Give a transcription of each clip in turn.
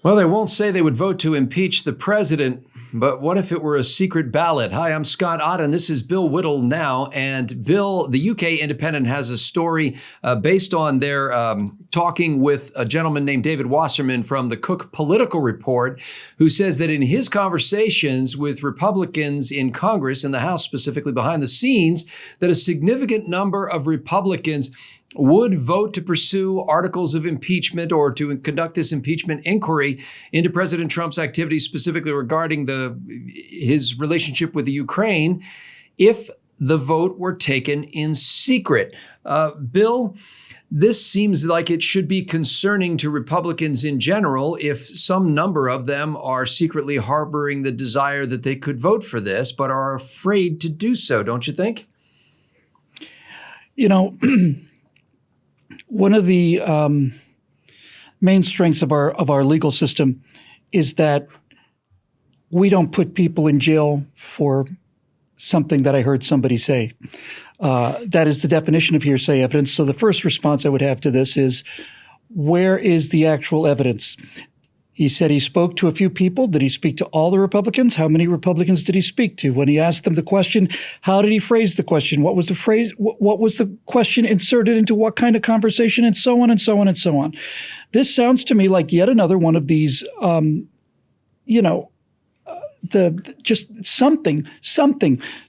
Well, they won't say they would vote to impeach the president, but what if it were a secret ballot? Hi, I'm Scott Otten. This is Bill Whittle now. And Bill, the UK Independent has a story based on their talking with a gentleman named David Wasserman from the Cook Political Report, who says that in his conversations with Republicans in Congress, in the House specifically behind the scenes, that a significant number of Republicans would vote to pursue articles of impeachment or to conduct this impeachment inquiry into President Trump's activities, specifically regarding his relationship with the Ukraine, if the vote were taken in secret. Bill, this seems like it should be concerning to Republicans in general if some number of them are secretly harboring the desire that they could vote for this, but are afraid to do so, don't you think? You know, one of the main strengths of our legal system is that we don't put people in jail for something that I heard somebody say. That is the definition of hearsay evidence. So the first response I would have to this is, where is the actual evidence? He said he spoke to a few people. Did he speak to all the Republicans? How many Republicans did he speak to? When he asked them the question, how did he phrase the question? What was the phrase? What was the question inserted into what kind of conversation? And so on and so on and so on. This sounds to me like yet another one of these, just something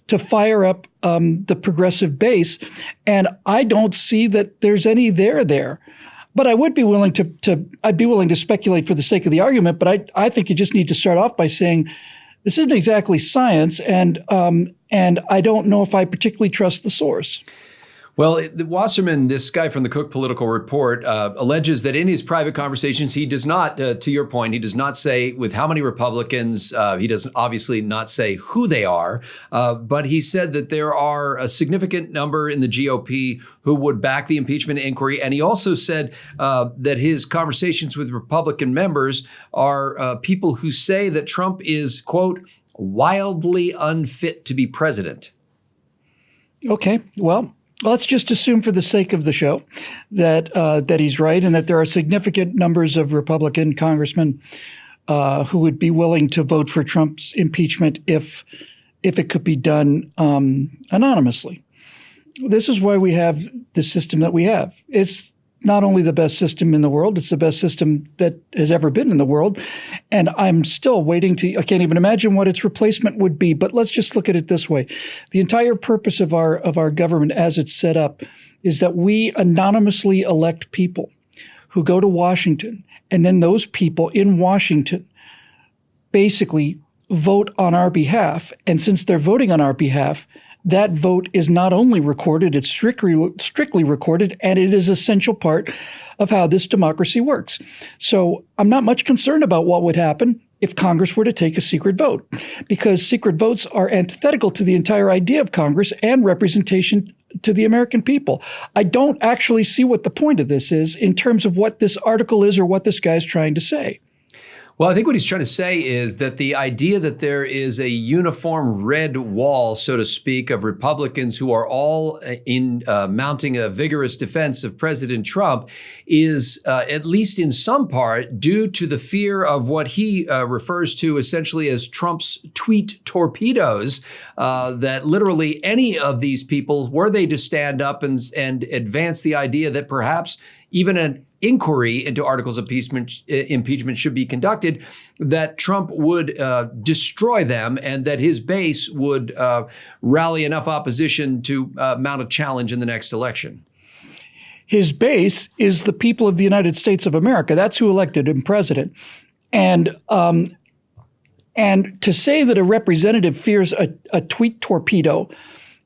to fire up the progressive base. And I don't see that there's any there. But I would be willing I'd be willing to speculate for the sake of the argument, but I think you just need to start off by saying this isn't exactly science, and I don't know if I particularly trust the source. Well, Wasserman, this guy from the Cook Political Report, alleges that in his private conversations, he does not, to your point, he does not say with how many Republicans, he doesn't obviously not say who they are, but he said that there are a significant number in the GOP who would back the impeachment inquiry. And he also said that his conversations with Republican members are people who say that Trump is, quote, wildly unfit to be president. Okay, well, let's just assume for the sake of the show that he's right and that there are significant numbers of Republican congressmen who would be willing to vote for Trump's impeachment if it could be done anonymously. This is why we have the system that we have. It's not only the best system in the world, it's the best system that has ever been in the world. And I'm still waiting I can't even imagine what its replacement would be. But let's just look at it this way. The entire purpose of our government as it's set up is that we anonymously elect people who go to Washington. And then those people in Washington basically vote on our behalf. And since they're voting on our behalf, that vote is not only recorded, it's strictly recorded, and it is an essential part of how this democracy works. So I'm not much concerned about what would happen if Congress were to take a secret vote, because secret votes are antithetical to the entire idea of Congress and representation to the American people. I don't actually see what the point of this is in terms of what this article is or what this guy's trying to say. Well, I think what he's trying to say is that the idea that there is a uniform red wall, so to speak, of Republicans who are all in mounting a vigorous defense of President Trump is, at least in some part, due to the fear of what he refers to essentially as Trump's tweet torpedoes, that literally any of these people, were they to stand up and advance the idea that perhaps even an inquiry into articles of impeachment should be conducted, that Trump would destroy them and that his base would rally enough opposition to mount a challenge in the next election. His base is the people of the United States of America. That's who elected him president. And to say that a representative fears a tweet torpedo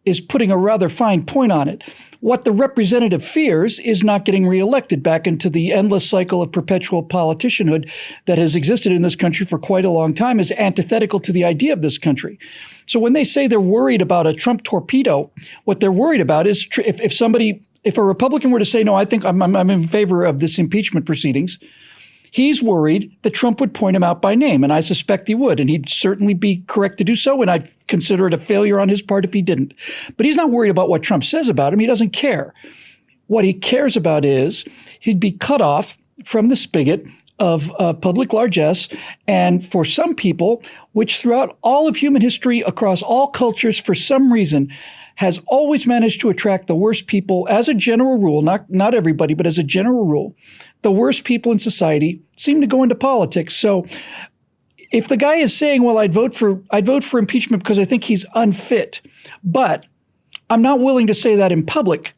is putting a rather fine point on it. What the representative fears is not getting reelected back into the endless cycle of perpetual politicianhood that has existed in this country for quite a long time, is antithetical to the idea of this country. So when they say they're worried about a Trump torpedo, what they're worried about is if a Republican were to say, no, I think I'm in favor of this impeachment proceedings, he's worried that Trump would point him out by name, and I suspect he would, and he'd certainly be correct to do so, and I'd consider it a failure on his part if he didn't. But he's not worried about what Trump says about him. He doesn't care. What he cares about is he'd be cut off from the spigot of public largesse, and for some people, which throughout all of human history, across all cultures, for some reason, has always managed to attract the worst people as a general rule, not everybody, but as a general rule, the worst people in society seem to go into politics. So if the guy is saying, well, I'd vote for impeachment because I think he's unfit, but I'm not willing to say that in public,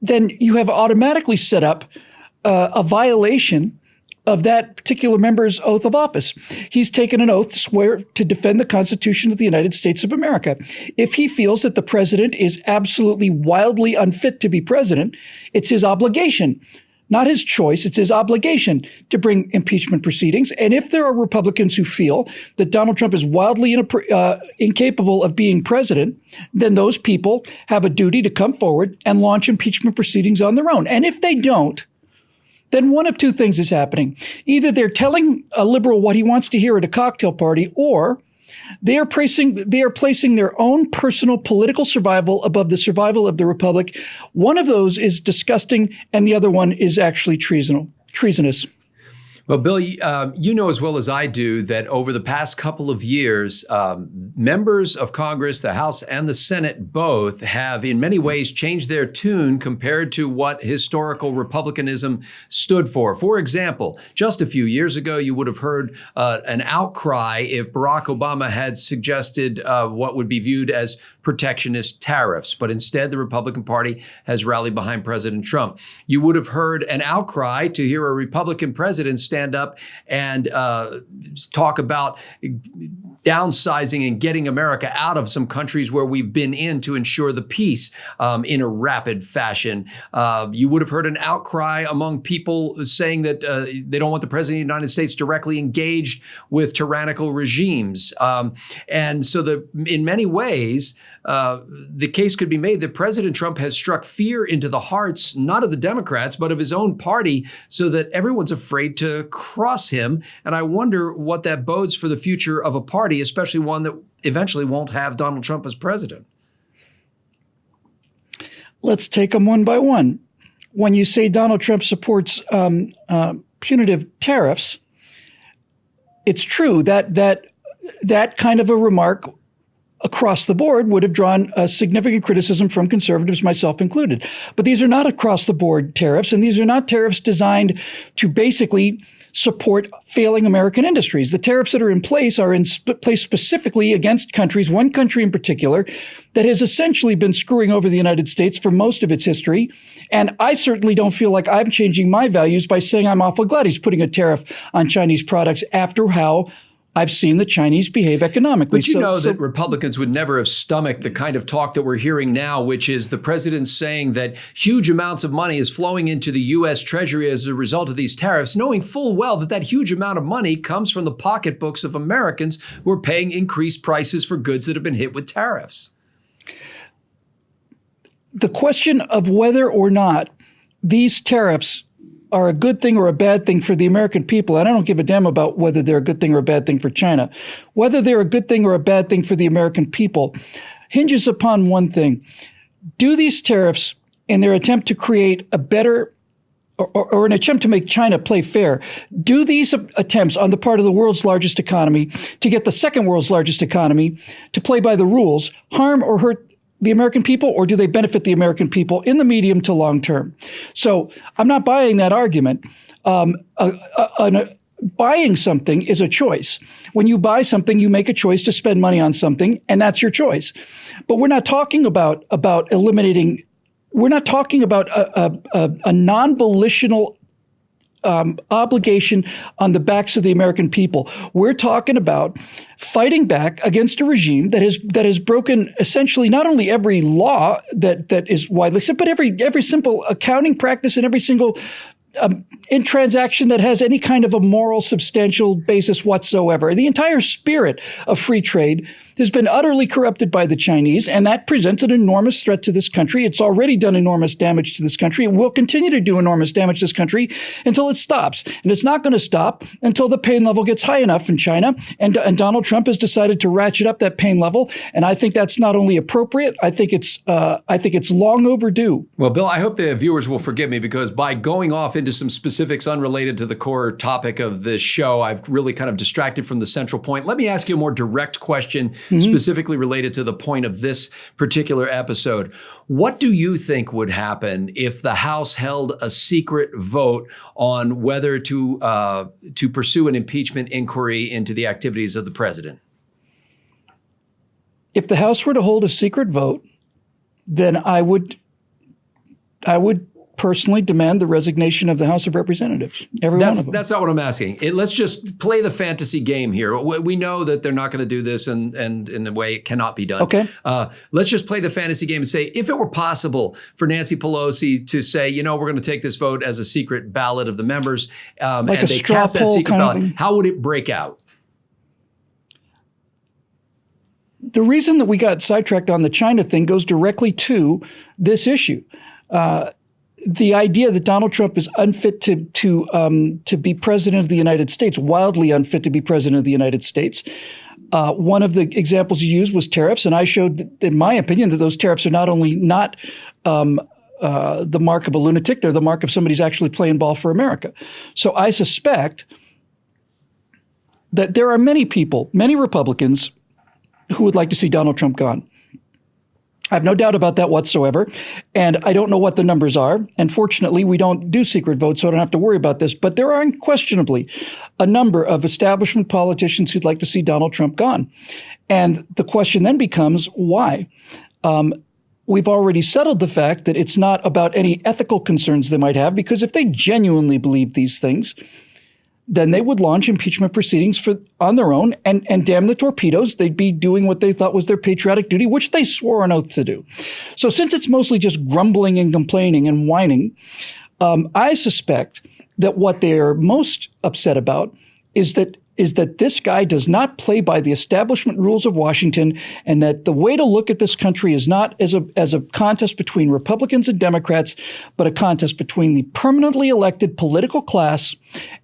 then you have automatically set up a violation of that particular member's oath of office. He's taken an oath to swear to defend the Constitution of the United States of America. If he feels that the president is absolutely wildly unfit to be president, it's his obligation, not his choice, it's his obligation to bring impeachment proceedings. And if there are Republicans who feel that Donald Trump is wildly incapable of being president, then those people have a duty to come forward and launch impeachment proceedings on their own. And if they don't, then one of two things is happening. Either they're telling a liberal what he wants to hear at a cocktail party, or they are placing their own personal political survival above the survival of the republic. One of those is disgusting, and the other one is actually treasonous. Well, Bill, you know as well as I do that over the past couple of years, members of Congress, the House and the Senate both have in many ways changed their tune compared to what historical republicanism stood for. For example, just a few years ago, you would have heard an outcry if Barack Obama had suggested what would be viewed as protectionist tariffs. But instead, the Republican Party has rallied behind President Trump. You would have heard an outcry to hear a Republican president stand up and talk about downsizing and getting America out of some countries where we've been in to ensure the peace in a rapid fashion. You would have heard an outcry among people saying that they don't want the president of the United States directly engaged with tyrannical regimes. And so in many ways, the case could be made that President Trump has struck fear into the hearts, not of the Democrats, but of his own party, so that everyone's afraid to cross him. And I wonder what that bodes for the future of a party, especially one that eventually won't have Donald Trump as president. Let's take them one by one. When you say Donald Trump supports punitive tariffs, it's true that kind of a remark across the board would have drawn a significant criticism from conservatives, myself included. But these are not across the board tariffs, and these are not tariffs designed to basically support failing American industries. The tariffs that are in place are in place specifically against countries, one country in particular, that has essentially been screwing over the United States for most of its history. And I certainly don't feel like I'm changing my values by saying I'm awful glad he's putting a tariff on Chinese products after how I've seen the Chinese behave economically. But you know that Republicans would never have stomached the kind of talk that we're hearing now, which is the president saying that huge amounts of money is flowing into the U.S. Treasury as a result of these tariffs, knowing full well that that huge amount of money comes from the pocketbooks of Americans who are paying increased prices for goods that have been hit with tariffs. The question of whether or not these tariffs are a good thing or a bad thing for the American people, and I don't give a damn about whether they're a good thing or a bad thing for China, whether they're a good thing or a bad thing for the American people, hinges upon one thing. Do these tariffs, in their attempt to create a better or an attempt to make China play fair, do these attempts on the part of the world's largest economy to get the second world's largest economy to play by the rules harm or hurt the American people, or do they benefit the American people in the medium to long term? So I'm not buying that argument. Buying something is a choice. When you buy something, you make a choice to spend money on something, and that's your choice. But we're not talking about eliminating. We're not talking about a non-volitional obligation on the backs of the American people. We're talking about fighting back against a regime that has broken essentially not only every law that is widely accepted, but every simple accounting practice and every single in transaction that has any kind of a moral, substantial basis whatsoever. The entire spirit of free trade has been utterly corrupted by the Chinese, and that presents an enormous threat to this country. It's already done enormous damage to this country. It will continue to do enormous damage to this country until it stops. And it's not going to stop until the pain level gets high enough in China. And Donald Trump has decided to ratchet up that pain level. And I think that's not only appropriate, I think it's long overdue. Well, Bill, I hope the viewers will forgive me, because by going off into some specifics unrelated to the core topic of this show. I've really kind of distracted from the central point. Let me ask you a more direct question, specifically related to the point of this particular episode. What do you think would happen if the House held a secret vote on whether to pursue an impeachment inquiry into the activities of the president? If the House were to hold a secret vote, then I would personally demand the resignation of the House of Representatives. One of them. That's not what I'm asking. Let's just play the fantasy game here. We know that they're not going to do this, and in a way it cannot be done. Okay. Let's just play the fantasy game and say, if it were possible for Nancy Pelosi to say, we're going to take this vote as a secret ballot of the members, and they cast that secret ballot, how would it break out? The reason that we got sidetracked on the China thing goes directly to this issue. The idea that Donald Trump is unfit to be president of the United States, wildly unfit to be president of the United States. One of the examples you used was tariffs, and I showed, that, in my opinion, that those tariffs are not only not the mark of a lunatic, they're the mark of somebody who's actually playing ball for America. So I suspect that there are many people, many Republicans, who would like to see Donald Trump gone. I have no doubt about that whatsoever. And I don't know what the numbers are. And fortunately, we don't do secret votes, so I don't have to worry about this. But there are unquestionably a number of establishment politicians who'd like to see Donald Trump gone. And the question then becomes, why? We've already settled the fact that it's not about any ethical concerns they might have, because if they genuinely believe these things, then they would launch impeachment proceedings on their own and damn the torpedoes. They'd be doing what they thought was their patriotic duty, which they swore an oath to do. So since it's mostly just grumbling and complaining and whining, I suspect that what they're most upset about is that this guy does not play by the establishment rules of Washington, and that the way to look at this country is not as a contest between Republicans and Democrats, but a contest between the permanently elected political class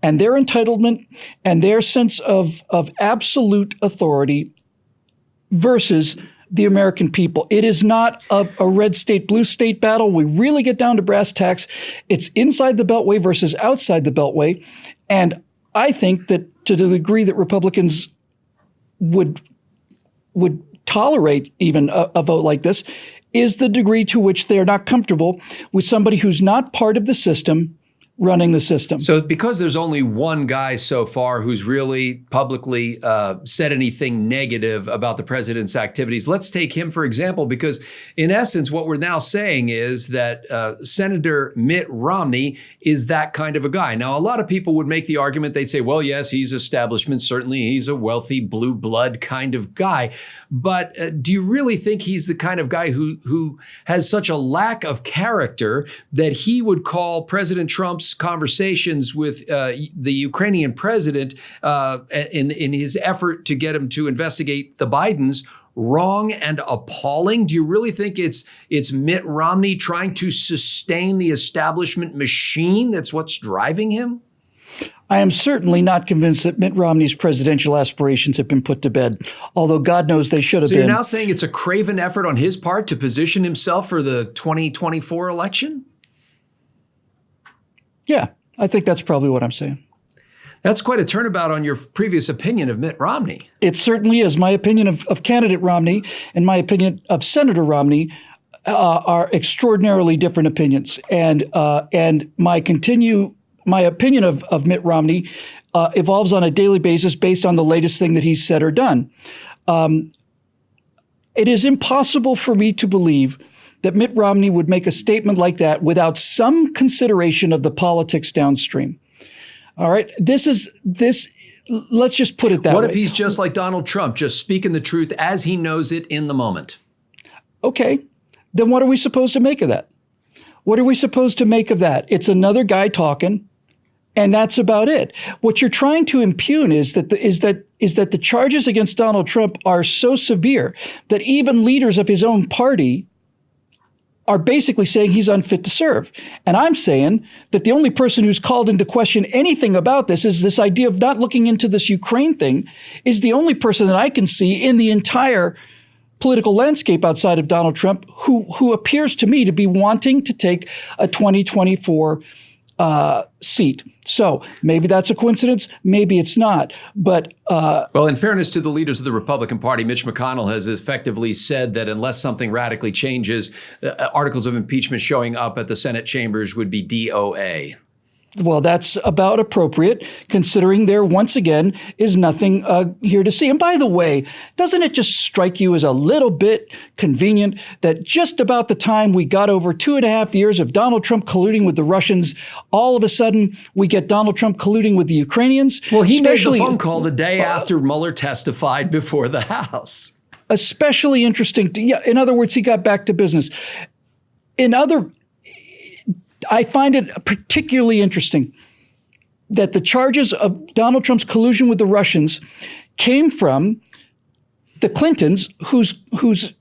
and their entitlement and their sense of absolute authority versus the American people. It is not a red state, blue state battle. We really get down to brass tacks. It's inside the Beltway versus outside the Beltway. And I think that to the degree that Republicans would tolerate even a vote like this is the degree to which they're not comfortable with somebody who's not part of the system running the system. So because there's only one guy so far who's really publicly said anything negative about the president's activities, let's take him for example, because in essence, what we're now saying is that Senator Mitt Romney is that kind of a guy. Now, a lot of people would make the argument, they'd say, well, yes, he's establishment. Certainly, he's a wealthy blue blood kind of guy. But do you really think he's the kind of guy who has such a lack of character that he would call President Trump's conversations with the Ukrainian president in his effort to get him to investigate the Bidens wrong and appalling? Do you really think it's Mitt Romney trying to sustain the establishment machine that's what's driving him? I am certainly not convinced that Mitt Romney's presidential aspirations have been put to bed, although God knows they should have been. So you're now saying it's a craven effort on his part to position himself for the 2024 election? Yeah, I think that's probably what I'm saying. That's quite a turnabout on your previous opinion of Mitt Romney. It certainly is. My opinion of candidate Romney and my opinion of Senator Romney are extraordinarily different opinions. And my opinion of Mitt Romney evolves on a daily basis based on the latest thing that he's said or done. It is impossible for me to believe that Mitt Romney would make a statement like that without some consideration of the politics downstream. All right. Let's just put it that way. What if he's just like Donald Trump, just speaking the truth as he knows it in the moment? Okay. Then what are we supposed to make of that? What are we supposed to make of that? It's another guy talking, and that's about it. What you're trying to impugn is that the charges against Donald Trump are so severe that even leaders of his own party are basically saying he's unfit to serve. And I'm saying that the only person who's called into question anything about this is this idea of not looking into this Ukraine thing is the only person that I can see in the entire political landscape outside of Donald Trump who appears to me to be wanting to take a 2024 seat. So maybe that's a coincidence. Maybe it's not. But well, in fairness to the leaders of the Republican Party, Mitch McConnell has effectively said that unless something radically changes, articles of impeachment showing up at the Senate chambers would be DOA. Well, that's about appropriate, considering there, once again, is nothing here to see. And by the way, doesn't it just strike you as a little bit convenient that just about the time we got over 2.5 years of Donald Trump colluding with the Russians, all of a sudden we get Donald Trump colluding with the Ukrainians? Well, he made the phone call the day after Mueller testified before the House. Especially interesting. In other words, he got back to business. I find it particularly interesting that the charges of Donald Trump's collusion with the Russians came from the Clintons, whose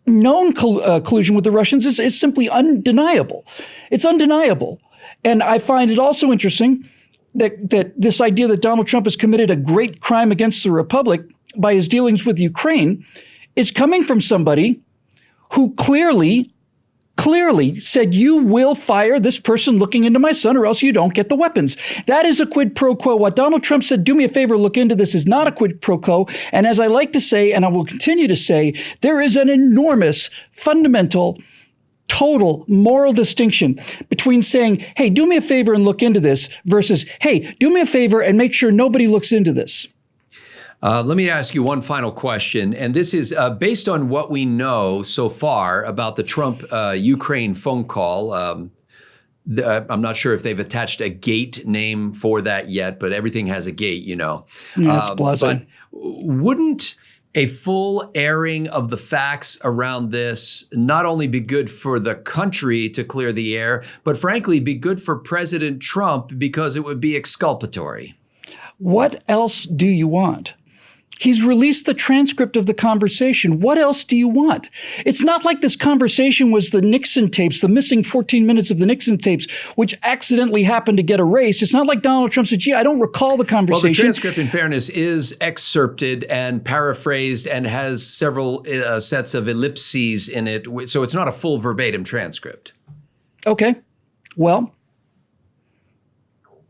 known collusion with the Russians is simply undeniable. It's undeniable. And I find it also interesting that this idea that Donald Trump has committed a great crime against the Republic by his dealings with Ukraine is coming from somebody who clearly said, you will fire this person looking into my son or else you don't get the weapons. That is a quid pro quo. What Donald Trump said, do me a favor, look into this, is not a quid pro quo. And as I like to say, and I will continue to say, there is an enormous, fundamental, total moral distinction between saying, hey, do me a favor and look into this versus, hey, do me a favor and make sure nobody looks into this. Let me ask you one final question, and this is based on what we know so far about the Trump-Ukraine phone call. I'm not sure if they've attached a gate name for that yet, but everything has a gate, you know. That's pleasant. But wouldn't a full airing of the facts around this not only be good for the country to clear the air, but frankly be good for President Trump because it would be exculpatory? What else do you want? He's released the transcript of the conversation. What else do you want? It's not like this conversation was the Nixon tapes, the missing 14 minutes of the Nixon tapes, which accidentally happened to get erased. It's not like Donald Trump said, gee, I don't recall the conversation. Well, the transcript, in fairness, is excerpted and paraphrased and has several sets of ellipses in it. So it's not a full verbatim transcript. Okay. Well,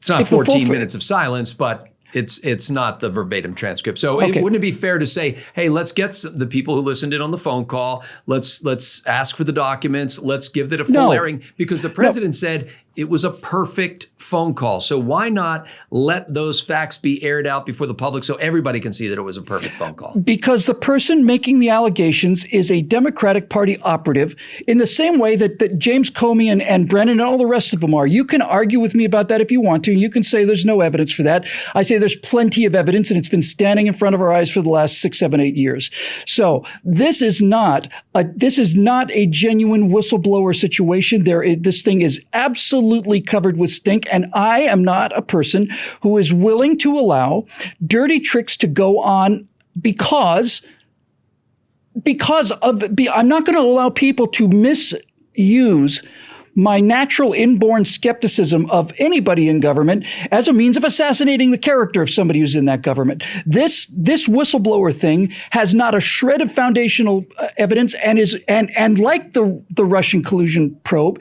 it's not 14 minutes of silence, but it's not the verbatim transcript. So wouldn't it be fair to say, hey, let's get the people who listened in on the phone call. Let's ask for the documents. Let's give it a full airing, because the president said it was a perfect phone call. So why not let those facts be aired out before the public so everybody can see that it was a perfect phone call? Because the person making the allegations is a Democratic Party operative in the same way that James Comey and Brennan and all the rest of them are. You can argue with me about that if you want to, and you can say there's no evidence for that. I say there's plenty of evidence, and it's been standing in front of our eyes for the last 6, 7, 8 years. So this is not a genuine whistleblower situation. This thing is absolutely covered with stink, and I am not a person who is willing to allow dirty tricks to go on because I'm not going to allow people to misuse my natural inborn skepticism of anybody in government as a means of assassinating the character of somebody who's in that government. This whistleblower thing has not a shred of foundational evidence, and like the Russian collusion probe,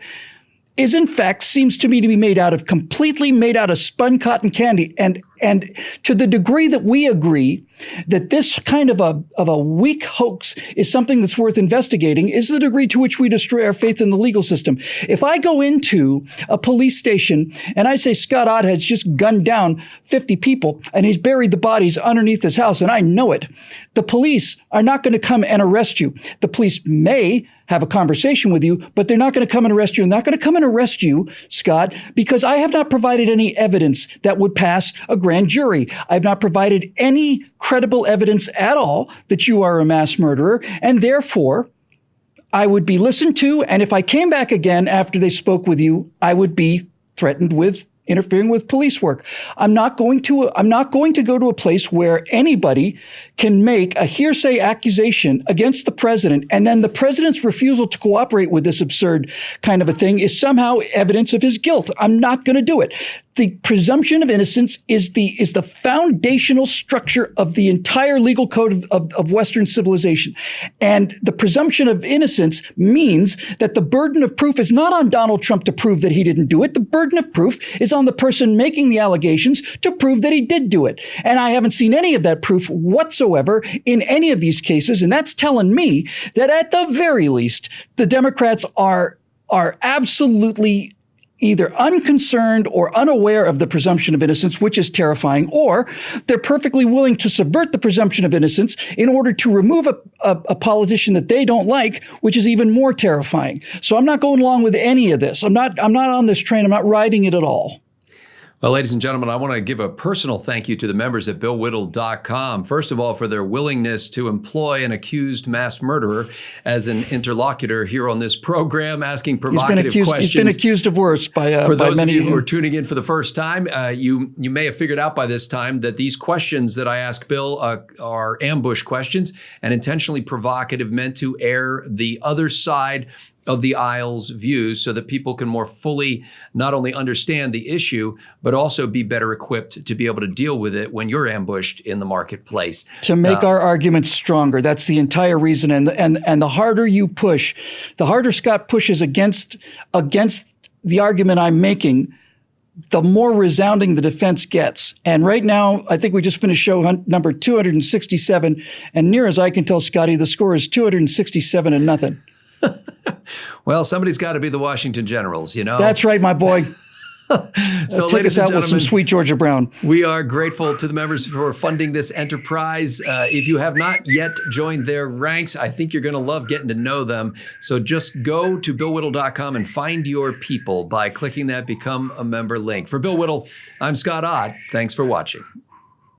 is in fact seems to me to be completely made out of spun cotton candy. And to the degree that we agree that this kind of a weak hoax is something that's worth investigating is the degree to which we destroy our faith in the legal system. If I go into a police station and I say Scott Ott has just gunned down 50 people and he's buried the bodies underneath his house, and I know it, the police are not going to come and arrest you. The police may have a conversation with you, but they're not going to come and arrest you. And they're not going to come and arrest you, Scott, because I have not provided any evidence that would pass a grand jury. I have not provided any credible evidence at all that you are a mass murderer, and therefore I would be listened to. And if I came back again after they spoke with you, I would be threatened with interfering with police work. I'm not going to go to a place where anybody can make a hearsay accusation against the president, and then the president's refusal to cooperate with this absurd kind of a thing is somehow evidence of his guilt. I'm not going to do it. The presumption of innocence is the foundational structure of the entire legal code of Western civilization. And the presumption of innocence means that the burden of proof is not on Donald Trump to prove that he didn't do it. The burden of proof is is on the person making the allegations to prove that he did do it. And I haven't seen any of that proof whatsoever in any of these cases. And that's telling me that at the very least, the Democrats are absolutely either unconcerned or unaware of the presumption of innocence, which is terrifying, or they're perfectly willing to subvert the presumption of innocence in order to remove a politician that they don't like, which is even more terrifying. So I'm not going along with any of this. I'm not on this train. I'm not riding it at all. Well, ladies and gentlemen, I want to give a personal thank you to the members at BillWhittle.com. First of all, for their willingness to employ an accused mass murderer as an interlocutor here on this program, asking provocative questions. He's been accused of worse by many of you. For those of you who are tuning in for the first time, you may have figured out by this time that these questions that I ask Bill are ambush questions and intentionally provocative, meant to air the other side of the aisle's views so that people can more fully not only understand the issue, but also be better equipped to be able to deal with it when you're ambushed in the marketplace. To make our arguments stronger. That's the entire reason. And the harder you push, the harder Scott pushes against the argument I'm making, the more resounding the defense gets. And right now, I think we just finished show number 267. And near as I can tell, Scotty, the score is 267-0. Well, somebody's got to be the Washington Generals, you know. That's right, my boy. So, take us out with some sweet Georgia Brown. We are grateful to the members for funding this enterprise. If you have not yet joined their ranks, I think you're going to love getting to know them. So just go to BillWhittle.com and find your people by clicking that Become a Member link. For Bill Whittle, I'm Scott Ott. Thanks for watching.